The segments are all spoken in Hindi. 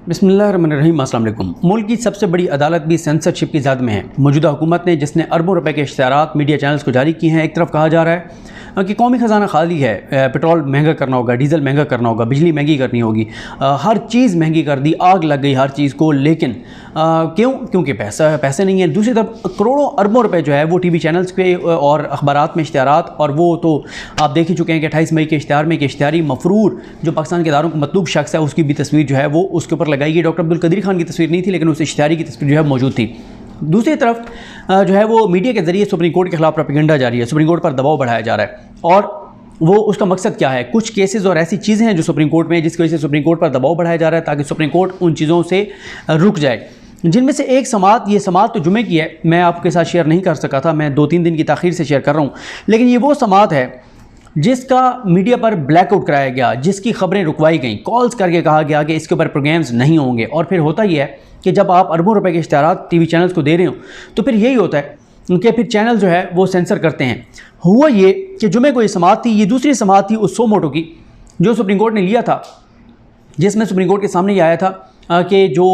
बिस्मिल्लाहिर्रहमानिर्रहीम। अस्सलाम वालेकुम। मुल्क की सबसे बड़ी अदालत भी सेंसरशिप की जद में है। मौजूदा हुकूमत ने जिसने अरबों रुपए के इश्तिहारात मीडिया चैनल्स को जारी किए हैं, एक तरफ कहा जा रहा है कि कौमी ख़जाना खाली है, पेट्रोल महंगा करना होगा, डीज़ल महंगा करना होगा, बिजली महंगी करनी होगी, हर चीज़ महंगी कर दी, आग लग गई हर चीज़ को। लेकिन क्यों? क्योंकि पैसे नहीं है। दूसरी तरफ करोड़ों अरबों रुपए जो है वो टीवी चैनल्स पे और अखबारात में इश्तिहारात, और वो तो आप देख ही चुके हैं कि 28 मई के इश्तिहार में कि इश्तिहारी मफरूर जो पाकिस्तान के इदारों को मतलूब शख्स है उसकी भी तस्वीर जो है वो उसके ऊपर लगाई गई। डॉक्टर अब्दुल कदीर खान की तस्वीर नहीं थी, लेकिन उस इश्तिहारी की तस्वीर जो है मौजूद थी। दूसरी तरफ जो है वो मीडिया के ज़रिए सुप्रीम कोर्ट के खिलाफ प्रोपेगेंडा जारी है, सुप्रीम कोर्ट पर दबाव बढ़ाया जा रहा है। और वो उसका मकसद क्या है? कुछ केसेस और ऐसी चीज़ें हैं जो सुप्रीम कोर्ट में, जिसकी वजह से सुप्रीम कोर्ट पर दबाव बढ़ाया जा रहा है ताकि सुप्रीम कोर्ट उन चीज़ों से रुक जाए। जिनमें से एक समात, ये समात तो जुमे की है, मैं आपके साथ शेयर नहीं कर सका था, मैं 2-3 दिन की ताख़ीर से शेयर कर रहा हूँ। लेकिन ये वो समात है जिसका मीडिया पर ब्लैकआउट कराया गया, जिसकी खबरें रुकवाई गई, कॉल्स करके कहा गया कि इसके ऊपर प्रोग्राम्स नहीं होंगे। और फिर होता ही है कि जब आप अरबों रुपए के इश्तिहारात टीवी चैनल्स को दे रहे हो तो फिर यही होता है कि फिर चैनल जो है वो सेंसर करते हैं। हुआ ये कि जुमे को ये समात थी, ये दूसरी समात थी उस सो मोटो की जो सुप्रीम कोर्ट ने लिया था, जिसमें सुप्रीम कोर्ट के सामने ये आया था कि जो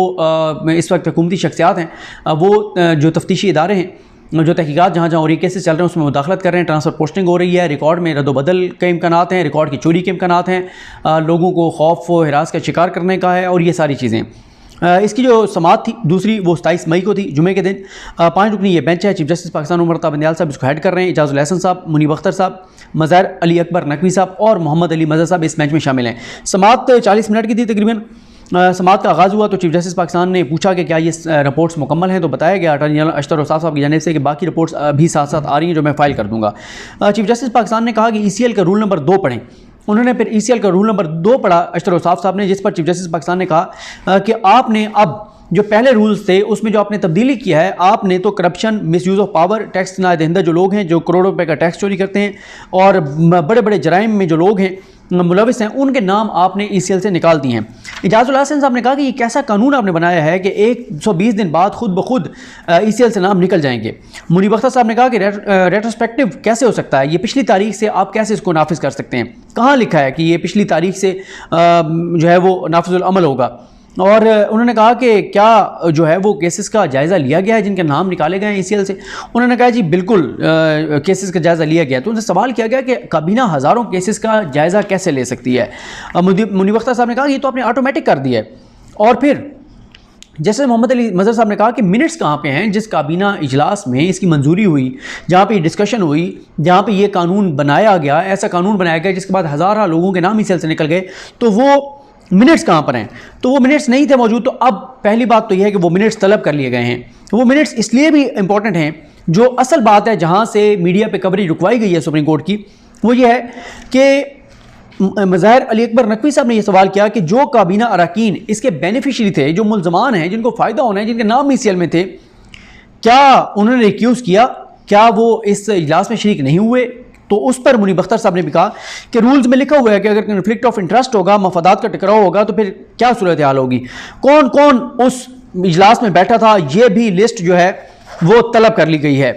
इस वक्त हुकूमती शख्सियात हैं वो जो तफ्तीशी इदारे हैं, जो तहकीकात जहाँ जहाँ और ये केसेस चल रहे हैं उसमें मुदाखलत कर रहे हैं, ट्रांसफ़र पोस्टिंग हो रही है, रिकॉर्ड में रद्दोबदल के इम्कानात हैं, रिकॉर्ड की चोरी के इम्कानात हैं, लोगों को खौफ व हिरास का शिकार करने का है, और ये सारी चीज़ें। इसकी जो समात थी दूसरी वो 27 मई को थी, जुमे के दिन। 5 रुकनी ये बेंच है, चीफ जस्टिस पाकिस्तान उमर अता बंदियाल साहब इसको हेड कर रहे हैं, इजाज़ुल एहसन साहब, मुनीब अख्तर साहब, मज़हर अली अकबर नकवी साहब और मोहम्मद अली मज़हर साहब इस बेंच में शामिल हैं। समात 40 मिनट की थी तकरीबन। समात का आगाज़ हुआ तो चीफ जस्टिस पाकिस्तान ने पूछा कि क्या ये रिपोर्ट्स मुकम्मल हैं, तो बताया गया अटॉर्नी जनरल अशतर औसाफ साहब की जानिब से कि बाकी रिपोर्ट्स भी साथ साथ आ रही हैं जो मैं फ़ाइल कर दूँगा। चीफ जस्टिस पाकिस्तान ने कहा कि ECL का रूल नंबर 2 पढ़ें। उन्होंने फिर ECL का रूल नंबर 2 पढ़ा अशतर औसाफ साहब ने, जिस पर चीफ जस्टिस पाकिस्तान ने कहा कि आपने अब जो पहले रूल्स थे उसमें जो आपने तब्दीली किया है, आपने तो corruption, misuse of power, tax ना दहिंदा जो लोग हैं जो करोड़ों रुपए का टैक्स चोरी करते हैं और बड़े बड़े जराइम में जो लोग हैं मुलविस हैं, उनके नाम आपने ECL से निकाल दिए हैं। इजाज़ुल एहसन साहब ने कहा कि ये कैसा कानून आपने बनाया है कि 120 दिन बाद खुद ब खुद ECL से नाम निकल जाएंगे। मुनीब अख्तर साहब ने कहा कि रेट्रोस्पेक्टिव कैसे हो सकता है, ये पिछली तारीख से आप कैसे इसको नाफिज कर सकते हैं? कहाँ लिखा है कि ये पिछली तारीख से जो है वो नाफिजुल अमल होगा? और उन्होंने कहा कि क्या जो है वो केसेस का जायज़ा लिया गया है जिनके नाम निकाले गए हैं ECL से? उन्होंने कहा जी बिल्कुल केसेस का जायज़ा लिया गया। तो उनसे सवाल किया गया कि काबीना हज़ारों केसेस का जायज़ा कैसे ले सकती है? मुनीब अख्तर साहब ने कहा ये तो आपने ऑटोमेटिक कर दिया है। और फिर जैसे मोहम्मद अली मज़हर साहब ने कहा कि मिनट्स कहाँ पे हैं जिस काबीना इजलास में इसकी मंजूरी हुई, जहाँ पे डिस्कशन हुई, जहाँ पे ये कानून बनाया गया, ऐसा कानून बनाया गया जिसके बाद हज़ारों लोगों के नाम ECL से निकल गए, तो वो मिनट्स कहाँ पर हैं? तो वो मिनट्स नहीं थे मौजूद। तो अब पहली बात तो यह है कि वो मिनट्स तलब कर लिए गए हैं। वो मिनट्स इसलिए भी इंपॉर्टेंट हैं, जो असल बात है जहाँ से मीडिया पे कवरेज रुकवाई गई है सुप्रीम कोर्ट की, वो ये है कि मज़हर अली अकबर नकवी साहब ने यह सवाल किया कि जो काबीना अरकान इसके बेनिफिशरी थे, जो मुल्ज़मान हैं, जिनको फ़ायदा होना है, जिनके नाम ECL में थे, क्या उन्होंने रिक्यूज़ किया? क्या वो इस इजलास में शरीक नहीं हुए? तो उस पर मुनीब अख्तर साहब ने भी कहा कि रूल्स में लिखा हुआ है कि अगर कन्फ्लिक्ट ऑफ इंटरेस्ट होगा, मफादात का टकराव होगा, तो फिर क्या सूरत हाल होगी? कौन कौन उस इजलास में बैठा था, ये भी लिस्ट जो है वो तलब कर ली गई है।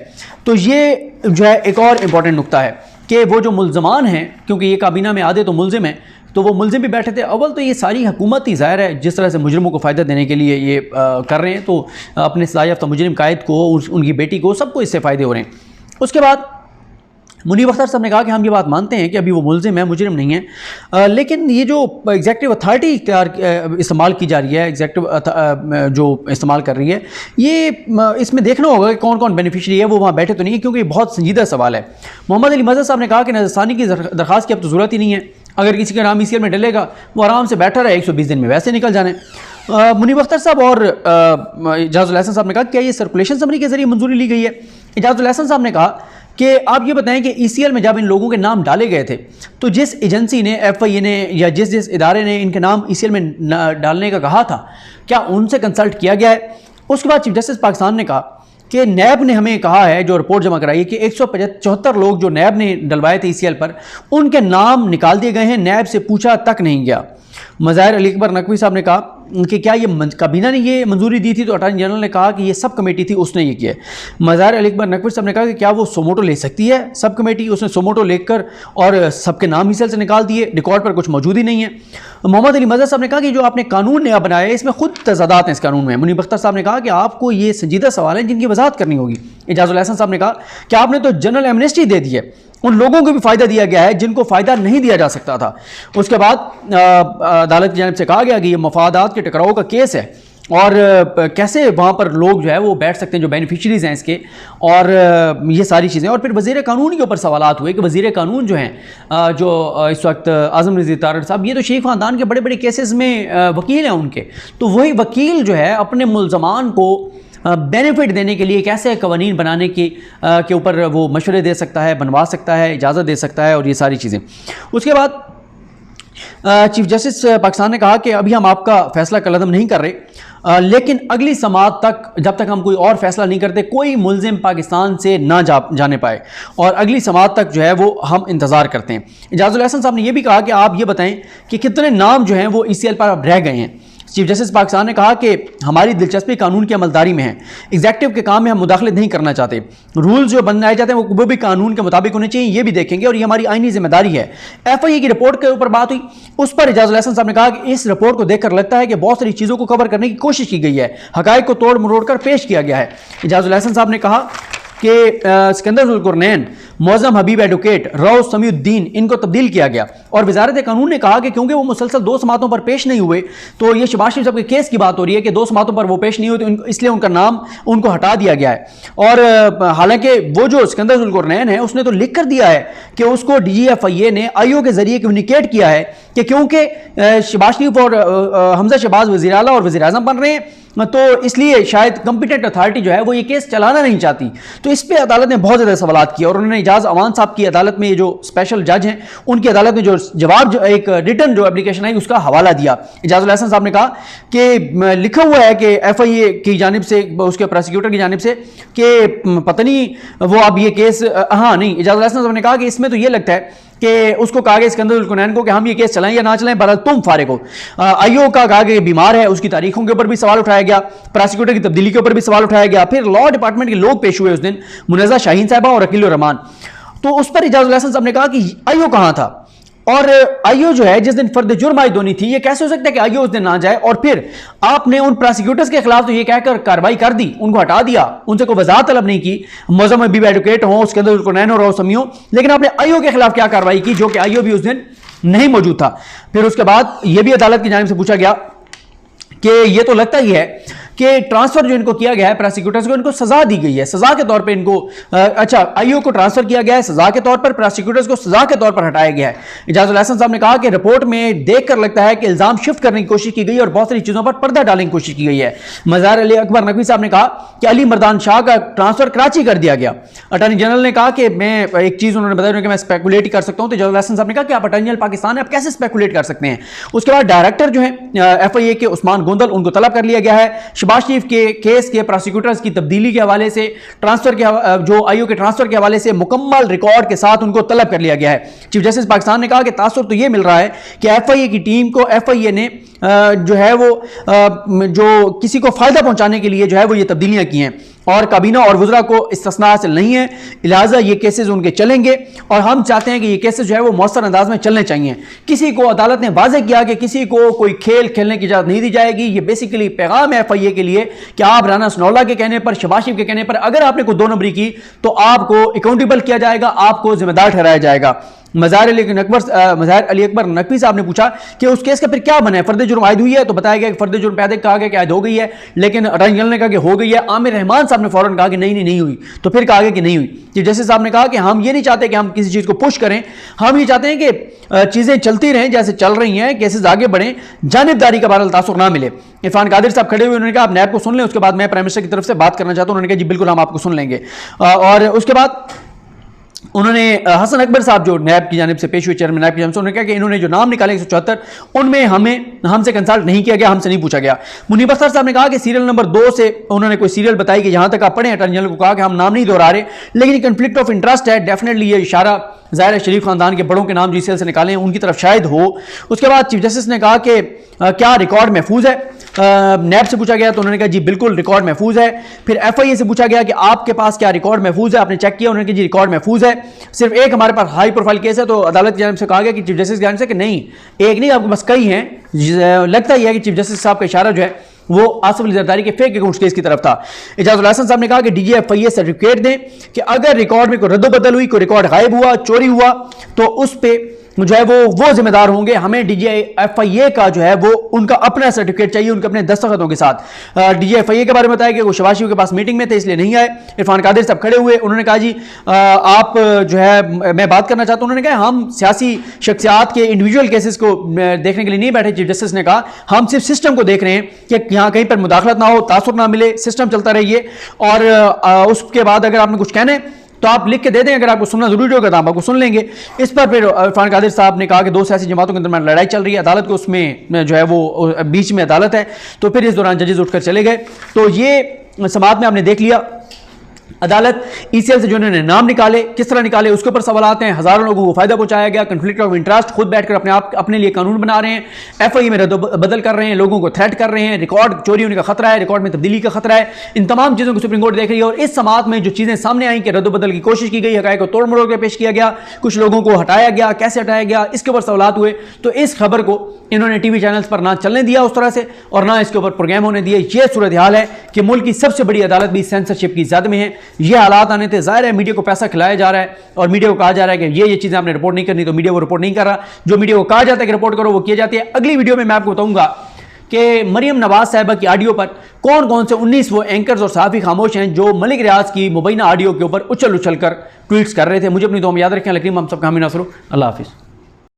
तो ये जो है एक और इम्पॉर्टेंट नुक्ता है कि वो जो मुल्ज़मान हैं, क्योंकि ये काबीना में आधे तो मुल्ज़िम हैं, तो वो मुल्ज़िम भी बैठे थे। अव्वल तो ये सारी हुकूमत ही ज़ाहिर है जिस तरह से मुजरिमों को फ़ायदा देने के लिए ये कर रहे हैं, तो अपने सजा याफ्ता मुजरिम कायद को, उनकी बेटी को, सबको इससे फ़ायदे हो रहे हैं। उसके बाद मुनीब अख्तर साहब ने कहा कि हम ये बात मानते हैं कि अभी वो मुल्ज़िम है, मुजरिम नहीं है, लेकिन ये जो एग्जेक्टिव अथॉरिटी इस्तेमाल की जा रही है, एग्जेक्टिव जो इस्तेमाल कर रही है, ये इसमें देखना होगा कि कौन कौन बेनिफिशरी है। वो वहाँ बैठे तो नहीं है, क्योंकि ये बहुत संजीदा सवाल है। मोहम्मद अली मज़हर साहब ने कहा कि नज़रसानी की दरख्वास्त की अब तो ज़रूरत ही नहीं है, अगर किसी का नाम ECL में डलेगा वो आराम से बैठा रहे, 120 दिन में वैसे निकल जाने। मुनीब अख्तर साहब और इजाज़ुल एहसन साहब ने कहा क्या ये सर्कुलेशन समरी के ज़रिए मंजूरी ली गई है? इजाज़ुल एहसन साहब ने कहा कि आप ये बताएं कि ECL में जब इन लोगों के नाम डाले गए थे, तो जिस एजेंसी ने, FIA ने, या जिस इदारे ने इनके नाम ECL में डालने का कहा था, क्या उनसे कंसल्ट किया गया है? उसके बाद चीफ जस्टिस पाकिस्तान ने कहा कि नैब ने हमें कहा है, जो रिपोर्ट जमा कराई, कि 174 लोग जो नैब ने डलवाए थे ECL पर, उनके नाम निकाल दिए गए हैं, नैब से पूछा तक नहीं गया। मज़ाहिर अली अकबर नकवी साहब ने कहा कि क्या ये काबीना ने ये मंजूरी दी थी, तो अटॉर्नी जनरल ने कहा कि ये सब कमेटी थी, उसने ये किया है। मज़ाहिर अली अकबर नकवी साहब ने कहा कि क्या वो सोमोटो ले सकती है सब कमेटी, उसने सोमोटो लेकर और सबके नाम ही सेल से निकाल दिए, रिकॉर्ड पर कुछ मौजूद ही नहीं है। मोहम्मद अली मज़हर साहब ने कहा कि जो आपने कानून नया बनाया है इसमें खुद तजादात हैं इस कानून में। मुनीब अख्तर साहब ने कहा कि आपको ये संजीदा सवाल हैं जिनकी वजाहत करनी होगी। एजाजुल हसन साहब ने कहा कि आपने तो जनरल एमनेस्टी दे दी है, उन लोगों को भी फ़ायदा दिया गया है जिनको फ़ायदा नहीं दिया जा सकता था। उसके बाद अदालत की जानिब से कहा गया कि ये मफादात के टकराव का केस है और कैसे वहाँ पर लोग जो है वो बैठ सकते हैं जो बेनिफिशरीज़ हैं इसके, और ये सारी चीज़ें। और फिर वज़ीर कानून के ऊपर सवालात हुए कि वज़ीर कानून जो हैं जो इस वक्त आज़म नज़ीर तारड़ साहब, ये तो शेख ख़ानदान के बड़े बड़े केसेस में वकील हैं उनके, तो वही वकील जो है अपने मुल्ज़मान को बेनिफिट देने के लिए कैसे कवानीन बनाने के ऊपर वो मशवरे दे सकता है, बनवा सकता है, इजाज़त दे सकता है, और ये सारी चीज़ें। उसके बाद चीफ जस्टिस पाकिस्तान ने कहा कि अभी हम आपका फैसला कलअदम नहीं कर रहे, लेकिन अगली समाअत तक, जब तक हम कोई और फैसला नहीं करते, कोई मुल्जिम पाकिस्तान से ना जाने पाए, और अगली समाअत तक जो है वो हम इंतज़ार करते हैं। एजाजुल हसन साहब ने यह भी कहा कि आप ये बताएं कि कितने नाम जो हैं वो ECL पर अब रह गए हैं। चीफ जस्टिस पाकिस्तान ने कहा कि हमारी दिलचस्पी कानून की अमलदारी में है, एग्जेक्टिव के काम में हम मुदाखलत नहीं करना चाहते, रूल्स जो बनाए जाते हैं वो भी कानून के मुताबिक होने चाहिए, ये भी देखेंगे, और ये हमारी आईनी जिम्मेदारी है। FIA की रिपोर्ट के ऊपर बात हुई, उस पर एजाजुल हसन साहब ने कहा कि इस रिपोर्ट को देखकर लगता है कि बहुत सारी चीज़ों को कवर करने की कोशिश की गई है, हकायक को तोड़ मरोड़ कर पेश किया गया है। एजाजुल हसन साहब ने कहा कि सिकंदर ज़ुल्कुरनैन, मौज़म हबीब एडवोकेट, रऊस समीउद्दीन, इनको तब्दील किया गया। और वजारत कानून ने कहा कि क्योंकि वो मुसलसल 2 समातों पर पेश नहीं हुए, तो ये शहबाज शरीफ साहब के केस की बात हो रही है कि 2 समातों पर वो पेश नहीं हुए, तो इसलिए उनका नाम उनको हटा दिया गया है। और हालांकि वो जो सिकंदर ज़ुल्कुरनैन है उसने तो लिख कर दिया है कि उसको DGFIA ने IO के जरिए कम्युनिकेट किया है कि क्योंकि शहबाज शरीफ और हमजा शहबाज वज़ीर आला और वज़ीर आज़म बन रहे हैं, तो इसलिए शायद कंपिटेंट अथॉरिटी जो है वो ये केस चलाना नहीं चाहती। तो इस पे अदालत ने बहुत ज़्यादा सवालात किए, और उन्होंने इजाज़ अवान साहब की अदालत में, जो स्पेशल जज हैं उनकी अदालत में जो जवाब, जो एक रिटर्न जो एप्लीकेशन आई उसका हवाला दिया। एजाजुल हसन साहब ने कहा कि लिखा हुआ है कि FIA की जानिब से, उसके प्रोसिक्यूटर की जानिब से, कि पता नहीं वो अब ये केस, हाँ नहीं, एजाजुल हसन साहब ने कहा कि इसमें तो ये लगता है कि उसको कहा गया सिकंदर ज़ुल्कुरनैन को कि हम ये केस चलाएं या ना चलाएं, बहरहाल तुम फारिग हो। IO का कहा कि बीमार है, उसकी तारीखों के ऊपर भी सवाल उठाया गया, प्रोसिक्यूटर की तब्दीली के ऊपर भी सवाल उठाया गया। फिर लॉ डिपार्टमेंट के लोग पेश हुए उस दिन, मुनज़्ज़ा शाहीन साहबा और अकील रहमान, तो उस पर एजाजुल हसन साहब ने कहा कि IO कहाँ था, और IO जो है जिस दिन फर्द जुर्म आयद होनी थी, ये कैसे हो सकता है कि IO उस दिन ना जाए, और फिर आपने उन प्रोसिक्यूटर्स के खिलाफ तो ये कहकर कार्रवाई कर दी, उनको हटा दिया, उनसे कोई वजाहत तलब नहीं की, मौज़म हबीब एडवोकेट हो, उसके अंदर ज़ुल्कुरनैन और समी हो, लेकिन आपने IO के खिलाफ क्या कार्रवाई की, जो कि IO भी उस दिन नहीं मौजूद था। फिर उसके बाद यह भी अदालत की जानिब से पूछा गया कि ये तो लगता ही है कि ट्रांसफर जो इनको किया गया है प्रोसिक्यूटर्स को, इनको सजा दी गई है, सजा के तौर पे इनको, अच्छा IO को ट्रांसफर किया गया है सजा के तौर पर, प्रोसिक्यूटर्स को सजा के तौर पर हटाया गया है। एजाजुल हसन साहब ने कहा कि रिपोर्ट में देखकर लगता है कि इल्जाम शिफ्ट करने की कोशिश की गई और बहुत सारी चीजों पर पर्दा डालने की कोशिश की गई है। मज़ाहिर अली अकबर नकवी साहब ने कहा कि अली मर्दान शाह का ट्रांसफर कराची कर दिया गया। अटॉर्नी जनरल ने कहा कि मैं एक चीज उन्होंने बताया कि मैं स्पेकुलेट कर सकता हूं, तो एजाजुल हसन साहब ने कहा कि आप अटॉर्नी जनरल पाकिस्तान है, आप कैसे स्पेकुलेट कर सकते हैं। उसके बाद डायरेक्टर जो है FIA के उस्मान गोंदल, उनको तलब कर लिया गया है। शहबाज शरीफ के केस के प्रोसिक्यूटर्स की तब्दीली के हवाले से, ट्रांसफर के, जो IO के ट्रांसफर के हवाले से मुकम्मल रिकॉर्ड के साथ उनको तलब कर लिया गया है। चीफ जस्टिस पाकिस्तान ने कहा कि तासुर तो यह मिल रहा है कि FIA की टीम को FIA ने जो है वो जो किसी को फायदा पहुंचाने के लिए जो है वो ये तब्दीलियां की हैं, और काबीना और वज़रा को इस्तिस्ना हासिल नहीं है, लिहाजा ये केसेस उनके चलेंगे, और हम चाहते हैं कि ये केसेस जो है वो मौसर अंदाज में चलने चाहिए। किसी को, अदालत ने वाज़ेह किया कि किसी को कोई खेल खेलने की इजाज़त नहीं दी जाएगी। ये बेसिकली पैगाम है FIA के लिए कि आप राना सनौला के कहने पर, शहबाज शरीफ के कहने पर अगर आपने कोई 2 नंबरी की तो आपको अकाउंटेबल किया जाएगा, आपको जिम्मेदार ठहराया जाएगा। मज़ाहिर अली अकबर नकवी साहब ने पूछा कि उस केस का फिर क्या बना है, फर्द जुर्म आयद हुई है, तो बताया गया कि फर्द जुर्म पैदा कहा गया कि आयद हो गई है, लेकिन अटॉर्नी जनरल ने कहा कि हो गई है। आमिर रहमान साहब ने फौरन कहा कि नहीं हुई, तो फिर कहा गया कि नहीं हुई। चीफ जस्टिस साहब ने कहा कि हम ये नहीं चाहते कि हम किसी चीज़ को पुश करें, हम ये चाहते हैं कि चीज़ें चलती रहें जैसे चल रही हैं, केसेस आगे बढ़ें, जानिबदारी का बहरहाल तासुर ना मिले। इरफान कादिर साहब खड़े हुए, उन्होंने कहा आप नैब को सुन लें, उसके बाद मैं प्राइम मिनिस्टर की तरफ से बात करना चाहता हूँ। उन्होंने कहा जी बिल्कुल हम आपको सुन लेंगे। और उसके बाद उन्होंने हसन अकबर साहब जो नैब की जानिब से पेश हुए, चेयरमैन नैब की जानिब से, उन्होंने कहा कि इन्होंने जो नाम निकाले 174 उनमें हमसे कंसल्ट नहीं किया गया, हमसे नहीं पूछा गया। मुनीब अख्तर साहब ने कहा कि सीरियल नंबर 2 से उन्होंने कोई सीरियल बताई कि जहां तक आप पढ़े, अटॉर्नी जनरल को कहा कि हम नाम नहीं दोहरा रहे, लेकिन कन्फ्लिक्ट ऑफ इंटरेस्ट है, डेफिनेटली ये इशारा ज़ाहिर है शरीफ खानदान के बड़ों के नाम जीसीएल से निकाले हैं उनकी तरफ शायद हो। उसके बाद चीफ जस्टिस ने कहा कि क्या रिकॉर्ड महफूज है, नैब से पूछा गया तो उन्होंने कहा जी बिल्कुल रिकॉर्ड महफूज है। फिर एफआईए से पूछा गया कि आपके पास क्या रिकॉर्ड महफूज है, आपने चेक किया, उन्होंने कहा जी रिकॉर्ड महफूज है, सिर्फ एक हमारे पास हाई प्रोफाइल केस है। तो अदालत की जानिब से कहा गया कि चीफ जस्टिस की जानिब से कि नहीं, एक नहीं आपके पास कई हैं। लगता ही है कि चीफ जस्टिस साहब का इशारा जो है वो आसिफ अली जरदारी के फेक अकाउंट्स केस की तरफ था। इजाजुल हसन साहब ने कहा कि डीजीएफआईए सर्टिफिकेट दें कि अगर रिकॉर्ड में कोई रद्दोबदल हुई, कोई रिकॉर्ड गायब हुआ, चोरी हुआ, तो उस पर जो है वो जिम्मेदार होंगे। हमें डीजीएफआईए का जो है वो उनका अपना सर्टिफिकेट चाहिए, उनके अपने दस्तखतों के साथ। डीजीएफआईए के बारे में बताया कि वो शबाशी के पास मीटिंग में थे इसलिए नहीं आए। इरफान कादिर साहब खड़े हुए, उन्होंने कहा जी आप जो है मैं बात करना चाहता हूं। उन्होंने कहा हम सियासी शख्सियात के इंडिविजुअल केसेस को देखने के लिए नहीं बैठे। चीफ जस्टिस ने कहा हम सिर्फ सिस्टम को देख रहे हैं कि यहाँ कहीं पर मुदाखलत ना हो, तासुर ना मिले, सिस्टम चलता रहिए। और उसके बाद अगर आपने कुछ कहना है तो आप लिख के दे दें, अगर आपको सुनना जरूरी होगा तो हम आपको सुन लेंगे। इस पर फिर इरफान कादिर साहब ने कहा कि दो सियासी जमातों के दरमियान लड़ाई चल रही है, अदालत को उसमें जो है वो बीच में अदालत है। तो फिर इस दौरान जजेस उठकर चले गए। तो ये समाअत में आपने देख लिया अदालत ईसीएल से जो इन्होंने नाम निकाले, किस तरह निकाले, उसके ऊपर सवाल आते हैं। हजारों लोगों को फायदा पहुंचाया गया, कन्फ्लिक्ट ऑफ इंटरेस्ट, खुद बैठकर अपने लिए कानून बना रहे हैं, एफआईए में रद्द-बदल कर रहे हैं, लोगों को थ्रेट कर रहे हैं, रिकॉर्ड चोरी होने का खतरा है, रिकॉर्ड में तब्दीली का खतरा है। इन तमाम चीज़ों को सुप्रीम कोर्ट देख रही है। और इस समाअत में जो चीज़ें सामने आई कि रद्द-बदल की कोशिश की गई, हक़ाइक़ को तोड़ मरोड़ कर पेश किया गया, कुछ लोगों को हटाया गया, कैसे हटाया गया, इसके ऊपर सवाल हुए। तो इस खबर को इन्होंने टीवी चैनल्स पर ना चलने दिया उस तरह से, और ना इसके ऊपर प्रोग्राम होने दिए। यह सूरत हाल है कि मुल्क की सबसे बड़ी अदालत भी सेंसरशिप की ज़द में है। ये हालात आने थे, जाहिर है मीडिया को पैसा खिलाया जा रहा है और मीडिया को कहा जा रहा है कि ये चीज़ें आपने रिपोर्ट नहीं करनी, तो मीडिया वो रिपोर्ट नहीं कर रहा। जो मीडिया को कहा जाता है कि रिपोर्ट करो वो किया जाती है। अगली वीडियो में मैं आपको बताऊंगा कि मरियम नवाज साहिबा की ऑडियो पर कौन कौन से 19 वो एंकर्स और सहाफ़ी खामोश हैं जो मलिक रियाज की मुबैना ऑडियो के ऊपर उछल कर ट्वीट्स कर रहे थे। मुझे अपनी दुआ में याद रखें। हम सबका हामी नासरू। अल्लाह हाफिज़।